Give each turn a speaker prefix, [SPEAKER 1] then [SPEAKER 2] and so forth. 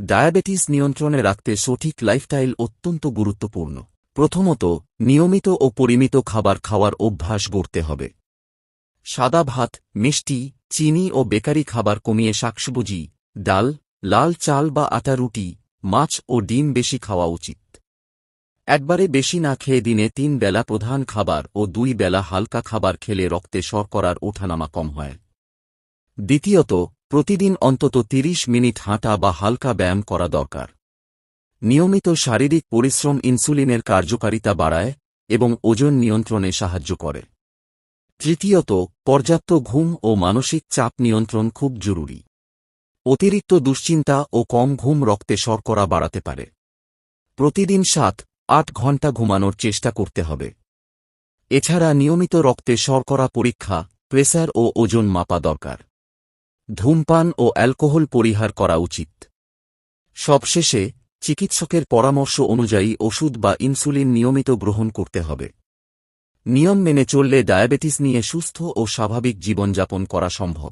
[SPEAKER 1] Diabetes নিয়ন্ত্রণে রাখতে সঠিক লাইফস্টাইল অত্যন্ত গুরুত্বপূর্ণ। প্রথমত, নিয়মিত ও পরিমিত খাবার খাওয়ার অভ্যাস গড়তে হবে। সাদা ভাত, মিষ্টি, চিনি ও বেকারি খাবার কমিয়ে শাকসবজি, ডাল, লাল চাল বা আটা রুটি, মাছ ও ডিম বেশি খাওয়া উচিত। একবারে বেশি না খেয়ে দিনে 3 বেলা প্রধান খাবার ও 2 বেলা হালকা খাবার খেলে রক্তে শর্করার ওঠানামা কম হয়। দ্বিতীয়ত, প্রতিদিন অন্তত 30 মিনিট হাঁটা বা হালকা ব্যায়াম করা দরকার। নিয়মিত শারীরিক পরিশ্রম ইনসুলিনের কার্যকারিতা বাড়ায় এবং ওজন নিয়ন্ত্রণে সাহায্য করে। তৃতীয়ত, পর্যাপ্ত ঘুম ও মানসিক চাপ নিয়ন্ত্রণ খুব জরুরি। অতিরিক্ত দুশ্চিন্তা ও কম ঘুম রক্তে শর্করা বাড়াতে পারে। প্রতিদিন 7-8 ঘণ্টা ঘুমানোর চেষ্টা করতে হবে। এছাড়া নিয়মিত রক্তে শর্করা পরীক্ষা, প্রেসার ও ওজন মাপা দরকার। ধূমপান ও অ্যালকোহল পরিহার করা উচিত। সবশেষে, চিকিৎসকের পরামর্শ অনুযায়ী ওষুধ বা ইনসুলিন নিয়মিত গ্রহণ করতে হবে। নিয়ম মেনে চললে ডায়াবেটিস নিয়ে সুস্থ ও স্বাভাবিক জীবনযাপন করা সম্ভব।